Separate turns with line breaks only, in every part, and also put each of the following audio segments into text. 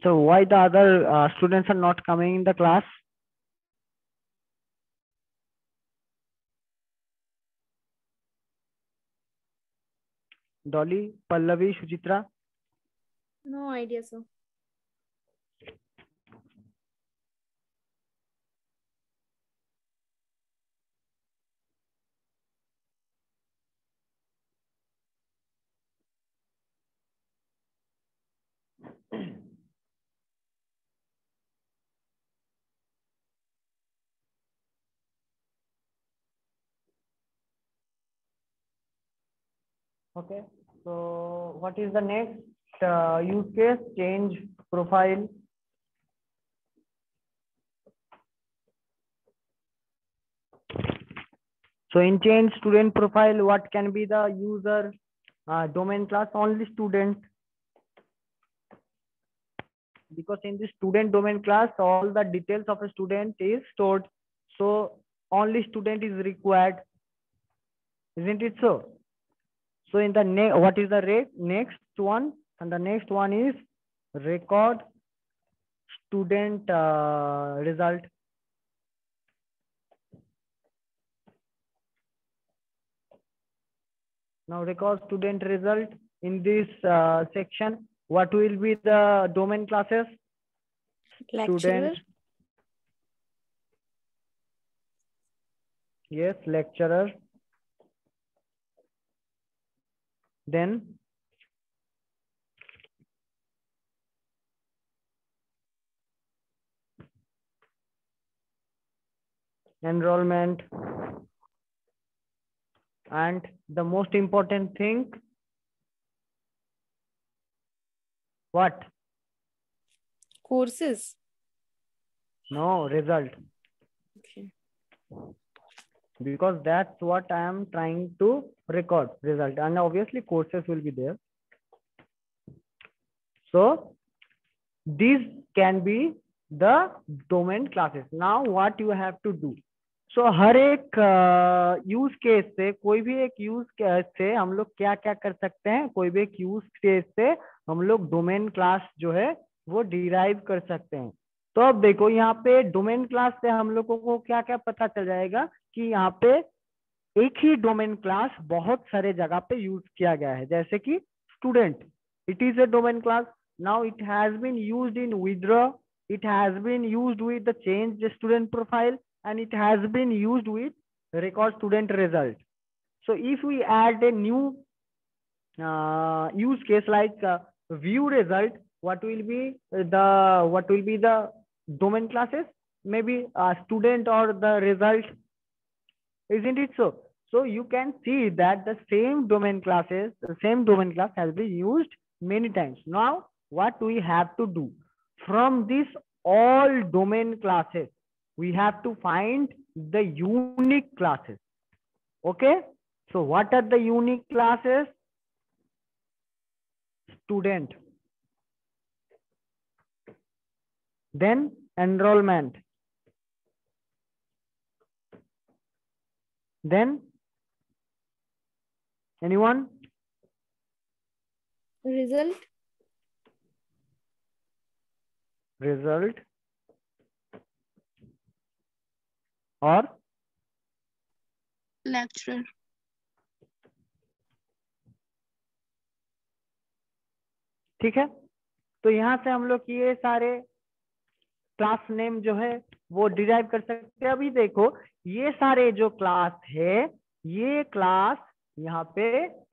So why the other students are not coming in the class? Dolly, Pallavi, Suchitra?
No idea, sir.
Okay. So what is the next use case? Change profile. So in change student profile, what can be the user domain class? Only student. Because in the student domain class, all the details of a student is stored. So only student is required. Isn't it so? So in the what is the next one? And the next one is record student result. Now record student result in this section. What will be the domain classes?
Lecturer.
Student. Yes, lecturer. Then enrollment. And the most important thing, what?
Courses.
No, result.
Okay.
Because that's what I am trying to record, result. And obviously courses will be there. So these can be the domain classes. Now what you have to do? So हर एक use case से, कोई भी एक use case से हम लोग क्या क्या कर सकते हैं? कोई भी एक यूज केस से हम लोग डोमेन क्लास जो है वो डिराइव कर सकते हैं। तो अब देखो यहाँ पे डोमेन क्लास से हम लोगों को क्या क्या पता चल जाएगा कि यहाँ पे एक ही डोमेन क्लास बहुत सारे जगह पे यूज किया गया है। जैसे कि student, it is a domain class. Now it has been used in withdraw, it has been used with the change student profile, and it has been used with record student result. So if we add a new use case like view result, what will be the domain classes? Maybe student or the result, isn't it so? So you can see that the same domain class has been used many times. Now what we have to do? From this all domain classes, we have to find the unique classes. Okay. So what are the unique classes? Student. Then enrollment. Then anyone?
Result.
Result. और
Lecturer.
ठीक है। तो यहां से हम लोग ये सारे क्लास नेम जो है वो डिराइव कर सकते हैं। अभी देखो ये सारे जो क्लास है, ये क्लास यहाँ पे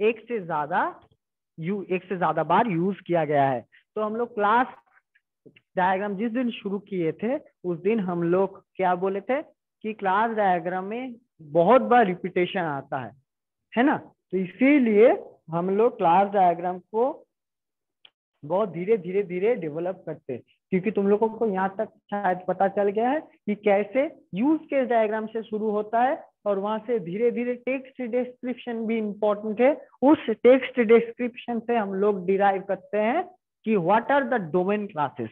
एक से ज्यादा बार यूज किया गया है। तो हम लोग क्लास डायग्राम जिस दिन शुरू किए थे उस दिन हम लोग क्या बोले थे कि क्लास डायग्राम में बहुत बार रिपीटेशन आता है ना? तो इसीलिए हम लोग क्लास डायग्राम को बहुत धीरे धीरे डेवलप करते हैं, क्योंकि तुम लोगों को यहाँ तक शायद पता चल गया है कि कैसे यूज केस डायग्राम से शुरू होता है और वहां से धीरे धीरे टेक्स्ट डिस्क्रिप्शन भी इंपॉर्टेंट है। उस टेक्स्ट डिस्क्रिप्शन से हम लोग डिराइव करते हैं कि what are the domain classes.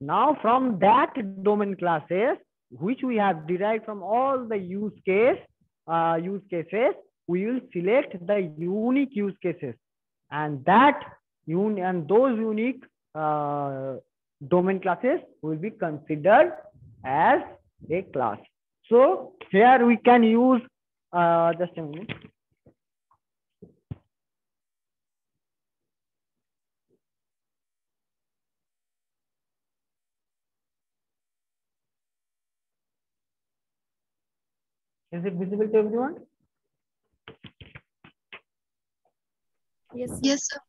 Now from that domain classes which we have derived from all the use cases, we will select the unique use cases, and those unique domain classes will be considered as a class. So here we can use just a minute. Is it visible to everyone?
Yes, sir.
Yes, sir.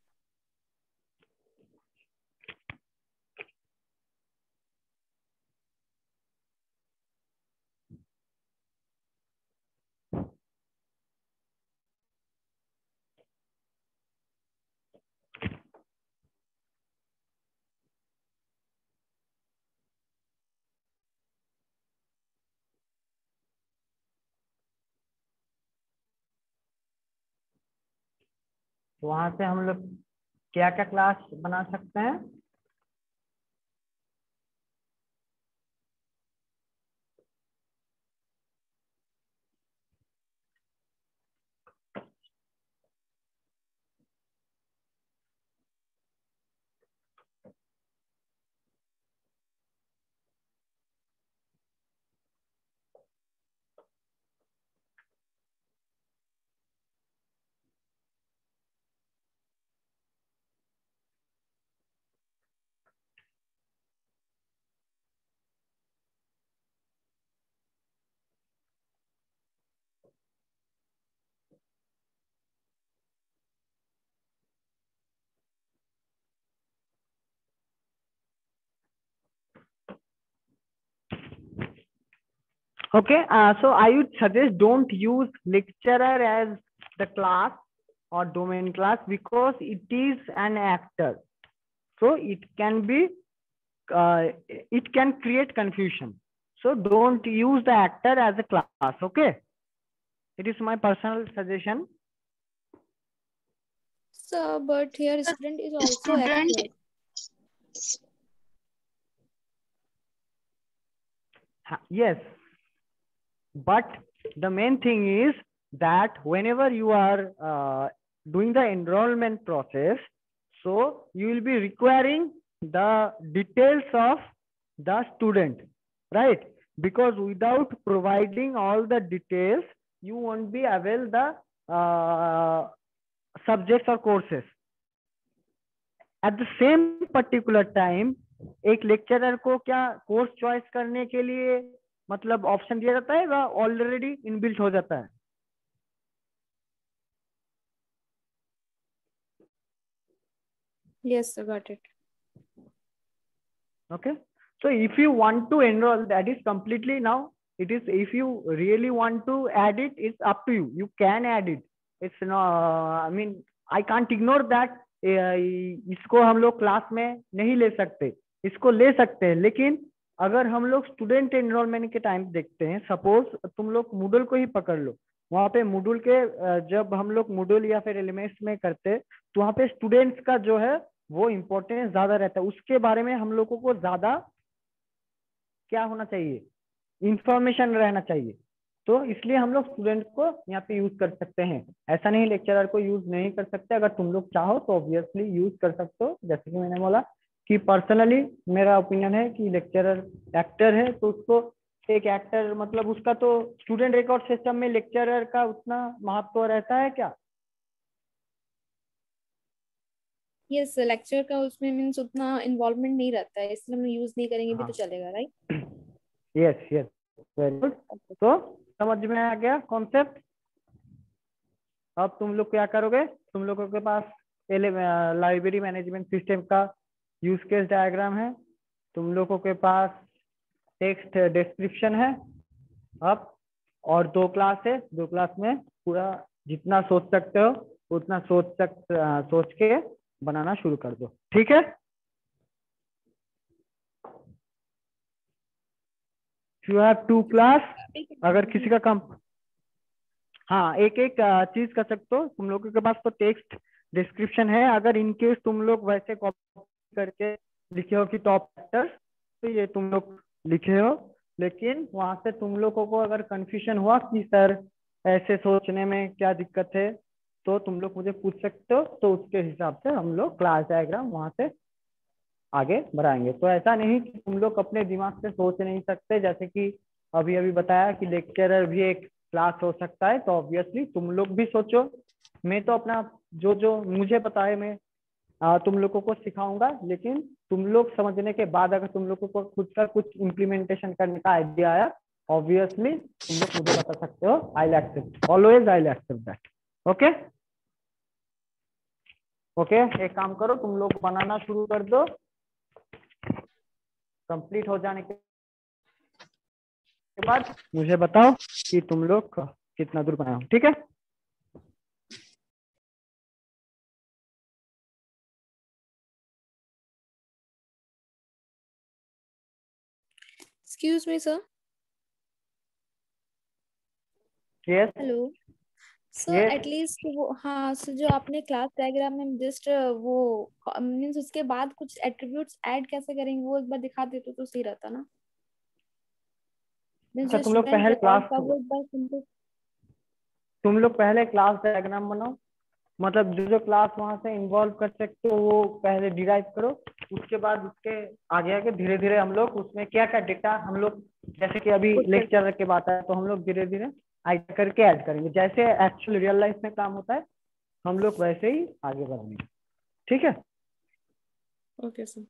वहां से हम लोग क्या क्या class बना सकते हैं? Okay, so I would suggest don't use lecturer as the class or domain class because it is an actor. So it can be, it can create confusion. So don't use the actor as a class. Okay, it is my personal suggestion.
Sir, but here student is also
Student.
actor.
Yes, but the main thing is that whenever you are doing the enrollment process, so you will be requiring the details of the student, right? Because without providing all the details, you won't be avail the subjects or courses. At the same particular time, एक lecturer को क्या course choice करने के लिए मतलब option दिया जाता है, वह ऑलरेडी इनबिल्ट हो जाता है?
Yes, sir, got it.
Okay, so if you want to enroll, that is completely now it is, if you really want to add it, it's up to you. You can add it. It's no, I mean I can't ignore that. इसको हम लोग class में नहीं ले सकते, इसको ले सकते हैं, लेकिन अगर हम लोग स्टूडेंट एनरोलमेंट के टाइम देखते हैं, सपोज तुम लोग मूडल को ही पकड़ लो, वहाँ पे मूडल के जब हम लोग मूडल या फिर एलएमएस में करते तो वहाँ पे स्टूडेंट्स का जो है वो इम्पोर्टेंस ज्यादा रहता है, उसके बारे में हम लोगों को ज्यादा क्या होना चाहिए, इंफॉर्मेशन रहना चाहिए। तो इसलिए हम लोग स्टूडेंट को यहाँ पे यूज कर सकते हैं, ऐसा नहीं लेक्चरर को यूज नहीं कर सकते। अगर तुम लोग चाहो तो ऑब्वियसली यूज कर सकते हो, जैसे कि मैंने बोला कि पर्सनली मेरा ओपिनियन है कि लेक्चरर एक्टर है तो उसको एक एक्टर मतलब उसका तो स्टूडेंट रिकॉर्ड सिस्टम में लेक्चरर का उतना महत्व रहता है क्या?
यस, लेक्चर का उसमें मीन्स उतना इन्वॉल्वमेंट नहीं रहता है, इसलिए हम यूज नहीं करेंगे भी तो चलेगा, right?
Yes yes, very good. तो समझ में आ गया कॉन्सेप्ट? अब तुम लोग क्या करोगे, तुम लोगों के पास लाइब्रेरी मैनेजमेंट सिस्टम का यूज केस डायग्राम है, तुम लोगों के पास टेक्स्ट डिस्क्रिप्शन है, अब और 2 क्लास है, 2 क्लास में पूरा जितना सोच सकते हो उतना सोच के बनाना शुरू कर दो, ठीक है? You have 2 class. अगर किसी का कम, हाँ एक एक चीज कर सकते हो, तुम लोगों के पास तो टेक्स्ट डिस्क्रिप्शन है, अगर इनकेस तुम लोग वैसे कॉपी करके लिखे हो कि टॉप एक्टर्स, तो ये तुम लोग लिखे हो, लेकिन वहां से तुम लोगों को अगर कंफ्यूजन हुआ कि सर ऐसे सोचने में क्या दिक्कत है, तो तुम लोग मुझे पूछ सकते हो, तो उसके हिसाब से हम लोग क्लास डायग्राम वहां से आगे बढ़ाएंगे। तो ऐसा नहीं कि तुम लोग अपने दिमाग से सोच नहीं सकते, जैसे कि अभी अभी बताया कि लेक्चरर भी एक क्लास हो सकता है, तो ऑब्वियसली तुम लोग भी सोचो। मैं तो अपना जो जो मुझे पता है मैं तुम लोगों को सिखाऊंगा, लेकिन तुम लोग समझने के बाद अगर तुम लोगों को खुद का कुछ इम्प्लीमेंटेशन करने का आइडिया आया, ऑब्वियसली तुम लोग मुझे बता सकते हो। I will accept, always I will accept that. Okay okay, एक काम करो, तुम लोग बनाना शुरू कर दो। कंप्लीट हो जाने के बाद मुझे बताओ कि तुम लोग कितना दूर बनाए हो, ठीक है।
Excuse me sir.
Yes
hello sir,
yes.
At least वो, हाँ सर, जो आपने क्लास डायग्राम में जस्ट वो मीन्स उसके बाद कुछ एट्रीब्यूट्स ऐड कैसे करेंगे वो एक बार दिखा देते तो सही रहता ना। मीन्स
अच्छा,
जो स्टूडेंट रिकॉर्ड का वो एक बार तुमको।
तुम लोग पहले क्लास डायग्राम बनाओ, मतलब जो जो क्लास वहां से इन्वॉल्व कर सकते हो वो पहले डिराइव करो। उसके बाद उसके आगे आगे धीरे धीरे हम लोग उसमें क्या क्या डेटा हम लोग, जैसे कि अभी
पुट कर।
लेक्चर के बात है तो हम लोग धीरे धीरे ऐड करके ऐड करेंगे, जैसे एक्चुअल रियल लाइफ में काम होता है हम लोग वैसे ही आगे बढ़ेंगे, ठीक है।
Okay sir.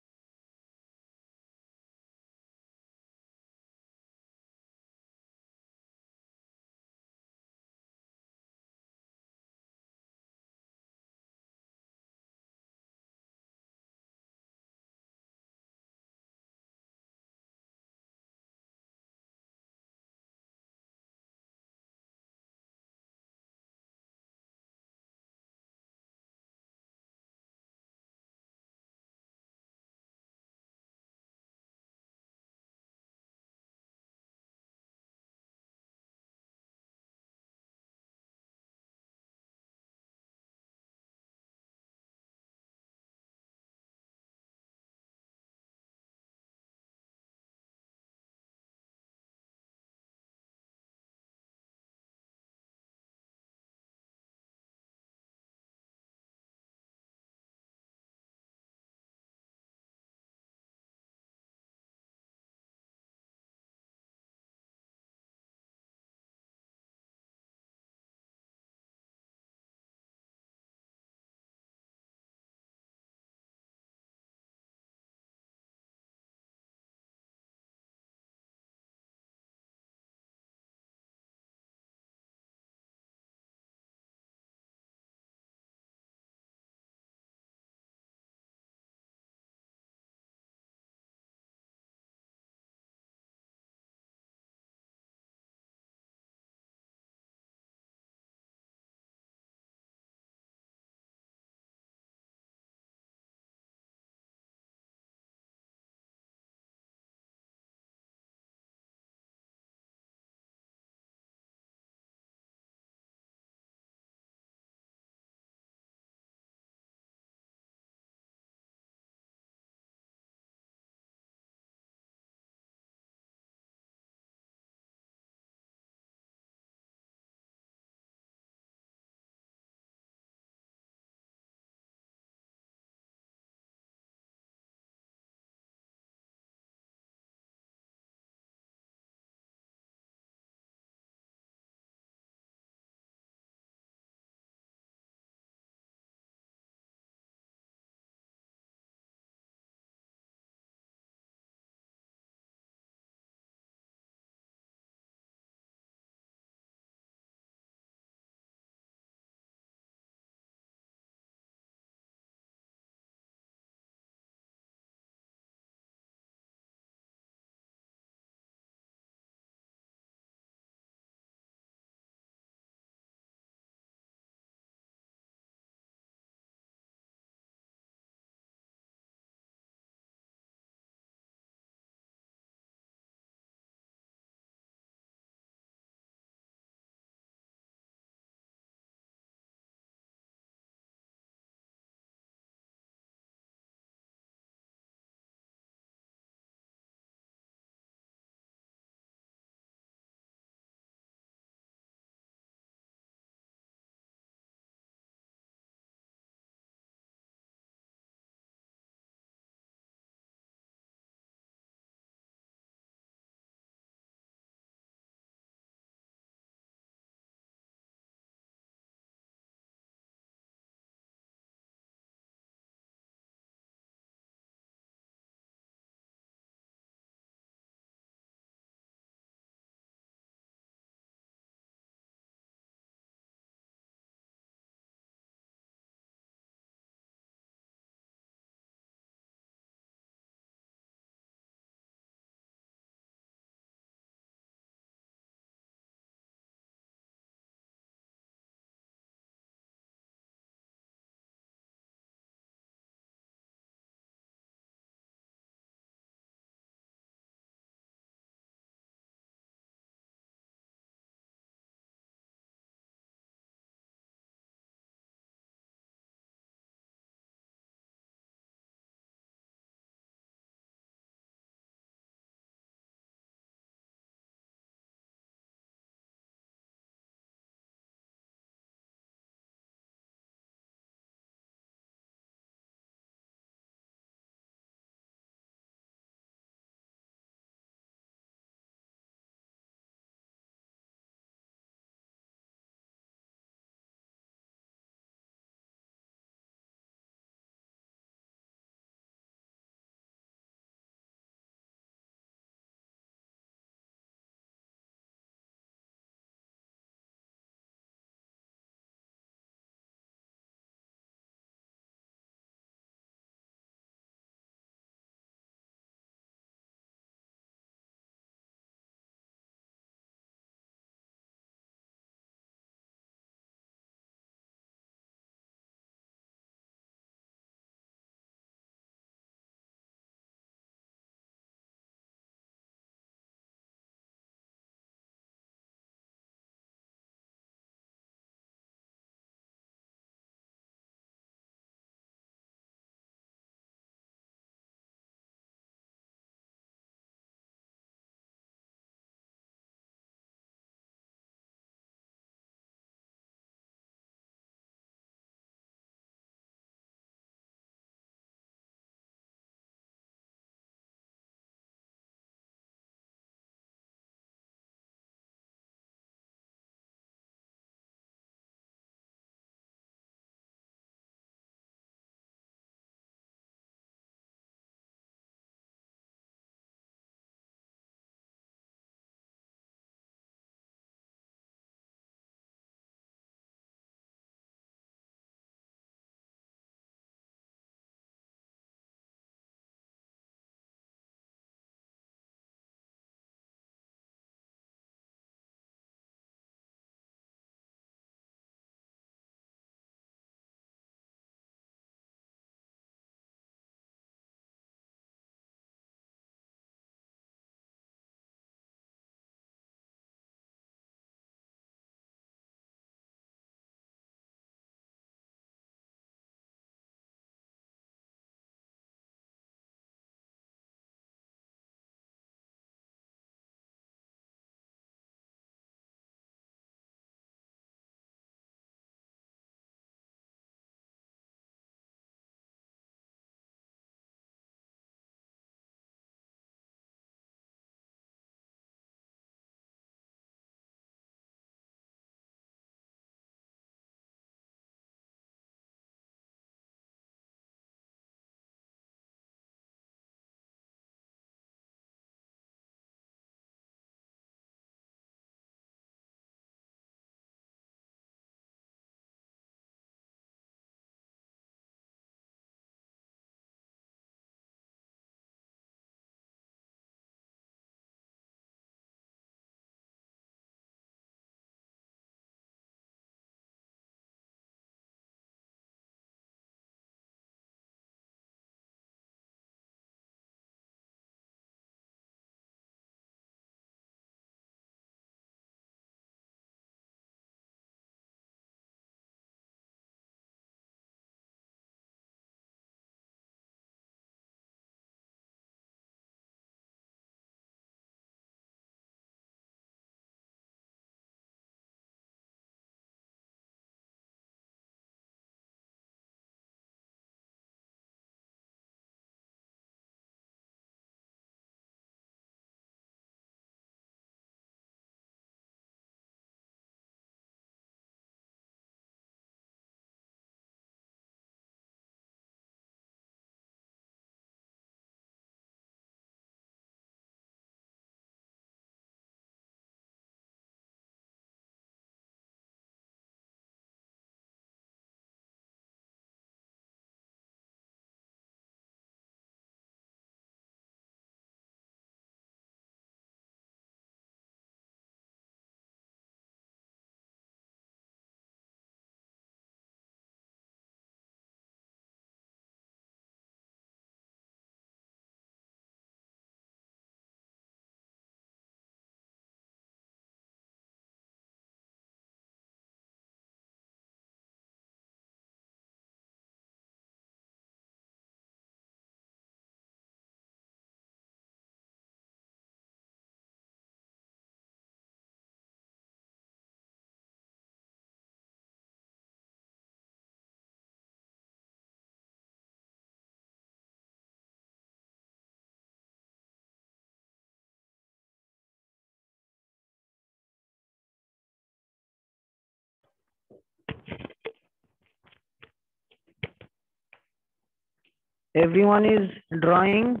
Everyone is drawing.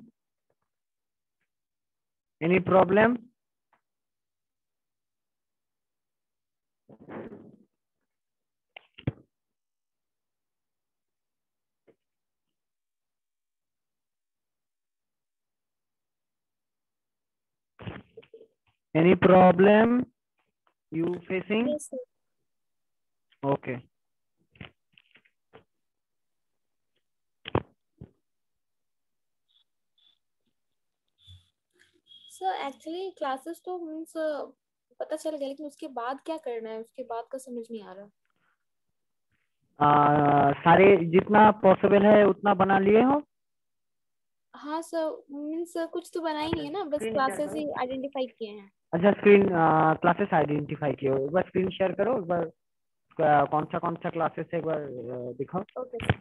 Any problem? Any problem you facing?
Yes, sir.
Okay.
Sir actually classes तो मीन्स पता चल गया, लेकिन उसके बाद क्या करना है, उसके बाद का समझ नहीं आ रहा।
सारे जितना पॉसिबल है उतना बना लिए हो?
हाँ सर, मीन्स कुछ तो बना ही नहीं है ना, बस
स्क्रीन शेयर
क्लासेस
करो।
ही आइडेंटिफाई किए हैं।
अच्छा, स्क्रीन क्लासेस आइडेंटिफाई किए हो, एक बार स्क्रीन शेयर करो, एक बार कौन सा क्लासेस है एक बार दिखाओ।
Okay sir.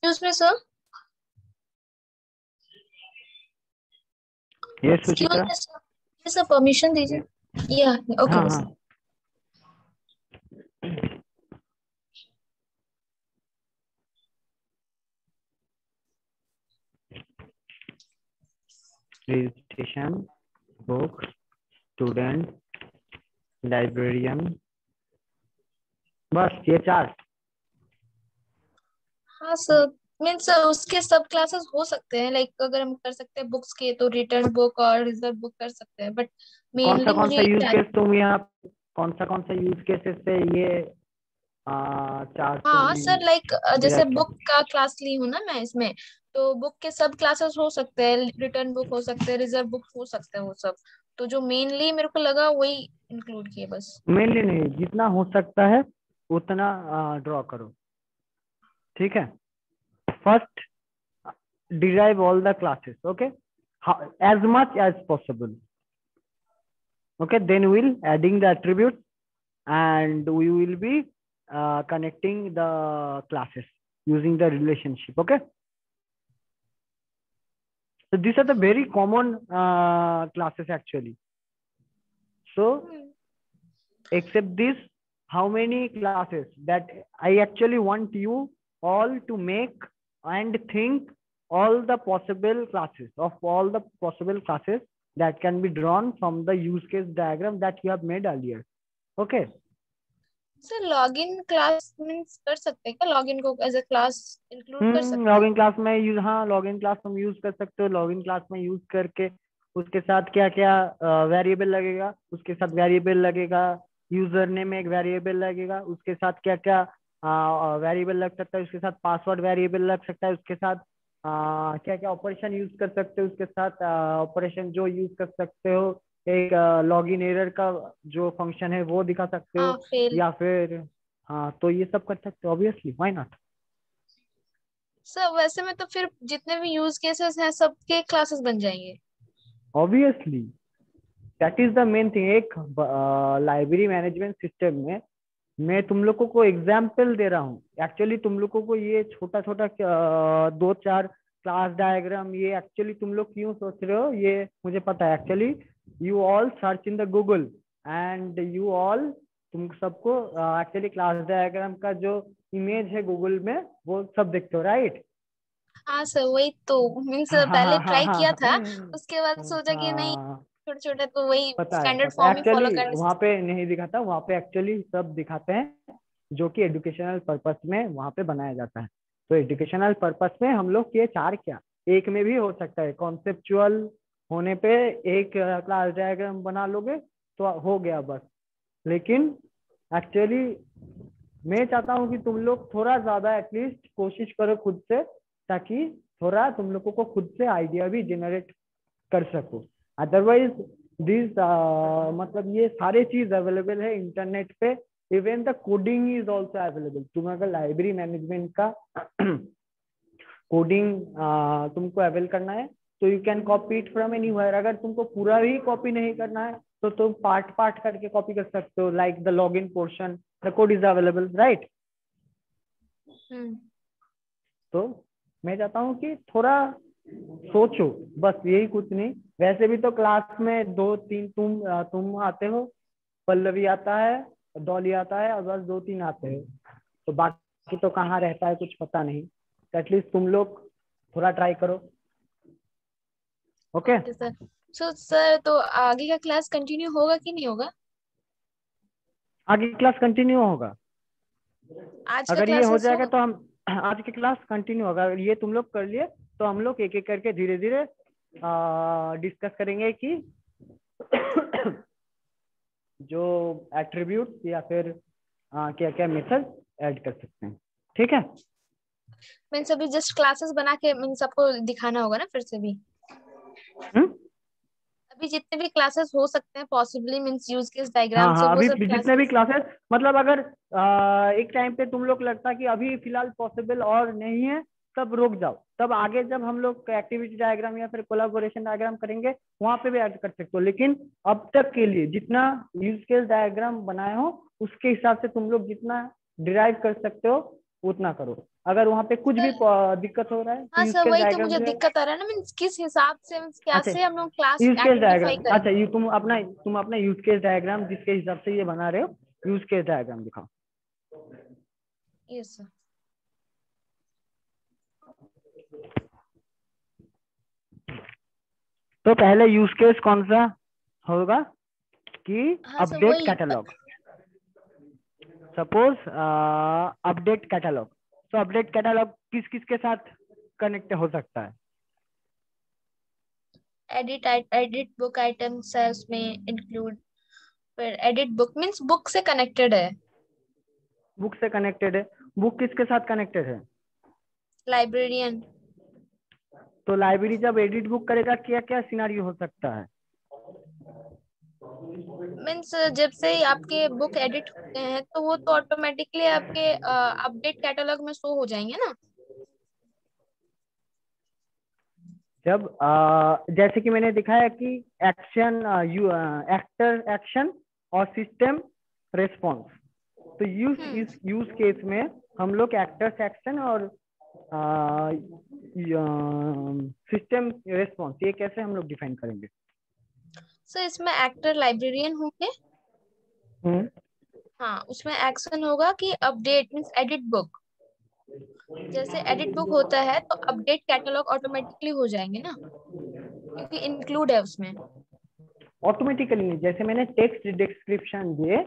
Excuse me, sir.
Yes
Excuse
Suchitra.
me, sir. Yes, sir. Permission दीजिए. Yeah. Okay.
हाँ
Sir.
हाँ, registration, book, student, librarian, बस ये 4।
हाँ सर, मीन्स उसके सब क्लासेस हो सकते हैं, लाइक अगर हम कर सकते हैं बुक्स के तो रिटर्न बुक और रिजर्व बुक कर सकते हैं, बट मेनली
कौन
मुझे
सा
ये
यूज
चाहिए।
केस तुम यहाँ, कौन सा यूज केसेस से ये 4
हाँ
तुम
सर, लाइक जैसे
डिराइव
बुक
कर?
का क्लास ली हूँ ना मैं इसमें, तो बुक के सब क्लासेस हो सकते हैं, रिटर्न बुक हो सकते हैं, रिजर्व बुक हो सकते हैं, वो सब। तो जो मेनली मेरे को लगा वही इंक्लूड किए बस।
मेनली नहीं, जितना हो सकता है उतना ड्रॉ करो, ठीक है। First derive all the classes, okay, as much as possible, okay, then we'll adding the attributes and we will be connecting the classes using the relationship, okay. So these are the very common classes actually. So except this, how many classes that I actually want you all to make and think all the possible classes of all the possible classes that can be drawn from the use case diagram that you have made earlier, okay.
Sir login class means कर सकते हैं क्या, login को as a class include कर सकते हैं?
Login class में use, हाँ लॉगिन क्लास तुम यूज कर सकते हो। लॉगिन क्लास में यूज करके उसके साथ क्या क्या वेरिएबल लगेगा, उसके साथ वेरिएबल लगेगा, यूजर नेम एक वेरिएबल लगेगा, उसके साथ क्या क्या वेरिएबल लग सकता है, उसके साथ पासवर्ड वेरिएबल लग सकता है, उसके साथ क्या क्या ऑपरेशन यूज कर सकते हो, उसके साथ ऑपरेशन जो यूज कर सकते हो, एक लॉगिन एरर का जो फंक्शन है वो दिखा सकते
हाँ
हो,
फेल।
या फिर हाँ तो ये सब कर सकते हो ऑब्वियसली, व्हाई नॉट।
सर वैसे में तो फिर जितने भी यूज केसेस हैं सबके क्लासेस बन जाएंगे।
Obviously that is the main thing. एक लाइब्रेरी मैनेजमेंट सिस्टम में मैं तुम लोगों को एग्जाम्पल दे रहा हूँ, एक्चुअली तुम लोगों को ये छोटा छोटा 2-4 क्लास डायग्राम ये एक्चुअली तुम लोग क्यों सोच रहे हो ये मुझे पता है। Actually you all search in the Google and you all तुम सबको एक्चुअली क्लास डायग्राम का जो इमेज है गूगल में वो सब देखते हो, राइट?
हाँ सर, वही तो मीन्स
हाँ
पहले
हाँ हाँ
ट्राई किया
हाँ
था, उसके बाद सोचा कि नहीं,
हाँ,
छोटे छोटे तो वही
पता है
स्टैंडर्ड
पता है।
फॉर्म ही फॉलो
एक्चुअली
करने
वहाँ
से।
पे नहीं दिखाता, वहाँ पे एक्चुअली सब दिखाते हैं जो कि एजुकेशनल पर्पस में वहाँ पे बनाया जाता है। तो एजुकेशनल पर्पस में हम लोग ये चार क्या एक में भी हो सकता है, कॉन्सेप्चुअल होने पे एक क्लास डायग्राम बना लोगे तो हो गया बस। लेकिन एक्चुअली मैं चाहता हूँ कि तुम लोग थोड़ा ज्यादा एटलीस्ट कोशिश करो खुद से, ताकि थोड़ा तुम लोगों को खुद से आइडिया भी जनरेट कर सको। अदरवाइज दिस मतलब ये सारे चीज अवेलेबल है इंटरनेट पे। Even the coding is also available. तुम अगर लाइब्रेरी मैनेजमेंट का कोडिंग तुमको अवेल करना है तो you can copy it from anywhere. अगर तुमको पूरा ही कॉपी नहीं करना है तो तुम पार्ट पार्ट करके कॉपी कर सकते हो, like the log in portion, the code is available, right? तो मैं चाहता हूँ कि थोड़ा सोचो, बस यही, कुछ नहीं। वैसे भी तो क्लास में दो तीन तुम आते हो, पल्लवी आता है, डॉली आता है, और बस दो तीन आते हो। तो बाकी तो कहाँ रहता है कुछ पता नहीं। एटलीस्ट तुम लोग थोड़ा ट्राई करो। Okay?
Okay sir. So sir, तो आगे का क्लास कंटिन्यू होगा कि नहीं होगा?
आगे क्लास कंटिन्यू होगा।
आज का
अगर ये हो
क्लासेस
जाएगा
होगा?
तो हम आज की क्लास कंटिन्यू होगा। अगर ये तुम लोग कर लिए तो हम लोग एक एक करके धीरे धीरे डिस्कस करेंगे कि जो एट्रीब्यूट या फिर क्या क्या मेथड ऐड कर सकते हैं। ठीक है?
मीन्स अभी जस्ट क्लासेस बना के मीन्स आपको दिखाना होगा ना फिर से भी?
हम्म?
अभी जितने भी क्लासेस हो सकते हैं possibly means use case diagram
हाँ
से,
हाँ,
वो
अभी
सब
जितने भी
क्लासेस।
क्लासेस, मतलब अगर एक टाइम पे तुम लोग लगता कि अभी फिलहाल पॉसिबल और नहीं है, तब रुक जाओ। तब आगे जब हम लोग एक्टिविटी डायग्राम या फिर कोलाबोरेशन डायग्राम करेंगे वहां पे भी ऐड कर सकते हो। लेकिन अब तक के लिए जितना यूज केस डायग्राम बनाए हो उसके हिसाब से तुम लोग जितना डिराइव कर सकते हो उतना करो। अगर वहां पे कुछ भी
सर
दिक्कत हो रहा है तो
हाँ
यूज
सर,
केस
वही तो
डायग्राम
मुझे
से।
दिक्कत आ रहा है ना, मीन्स किस हिसाब से मीन्स
अच्छा,
कैसे हम लोग class
use case
identify
diagram, अच्छा,
करेंगे?
ये तुम अपना यूज केस डायग्राम जिसके हिसाब से ये बना रहे हो, यूज केस डायग्राम दिखाओ।
Yes sir.
तो पहले यूज केस कौन सा होगा कि
हाँ सर,
अपडेट
वही
कैटलॉग। सपोज अपडेट कैटलॉग, तो अपडेट कैटलॉग किस किस के साथ कनेक्ट हो सकता है?
एडिट बुक आइटम्स है उसमें इंक्लूड। फिर एडिट बुक मीन्स बुक से कनेक्टेड है।
बुक से कनेक्टेड है। बुक किसके साथ कनेक्टेड है?
लाइब्रेरियन।
तो लाइब्रेरी जब एडिट बुक करेगा क्या क्या सिनारियो हो सकता है?
मीन्स जब से ही आपके बुक एडिट होते हैं तो वो तो ऑटोमेटिकली आपके अपडेट कैटलॉग में शो हो जाएंगे ना।
जब जैसे कि मैंने दिखाया कि एक्शन, एक्टर एक्शन और सिस्टम रेस्पॉन्स। तो
हम्म।
इस यूज केस में हम लोग एक्टर्स एक्शन और सिस्टम रेस्पॉन्स ये कैसे हम लोग डिफाइन करेंगे?
सो इसमें एक्टर लाइब्रेरियन होंगे।
हम्म
हाँ, उसमें एक्शन होगा कि अपडेट मीन्स एडिट बुक। जैसे एडिट बुक होता है तो अपडेट कैटलॉग ऑटोमेटिकली हो जाएंगे ना, क्योंकि इंक्लूड है उसमें।
ऑटोमेटिकली नहीं, जैसे मैंने टेक्स्ट डिस्क्रिप्शन दिए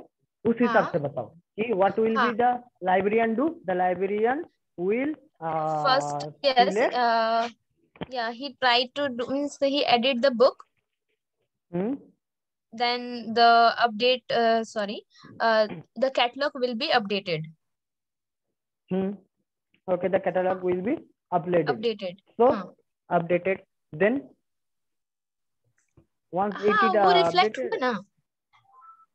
उस हिसाब
हाँ
से बताओ कि व्हाट विल
हाँ।
Be the librarian do. The librarian will
first yes,
select.
yeah, he tried to do means he edit the book,
hmm
then the update the catalog will be updated.
Okay, the catalog
हाँ,
will be uploaded.
updated।
So
हाँ
updated. Then once it
हाँ,
is
वो reflect
updated,
हुआ ना।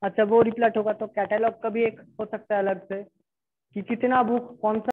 अच्छा वो reflect होगा तो कैटलॉग का भी एक हो सकता है अलग से कि कितना बुक कौन सा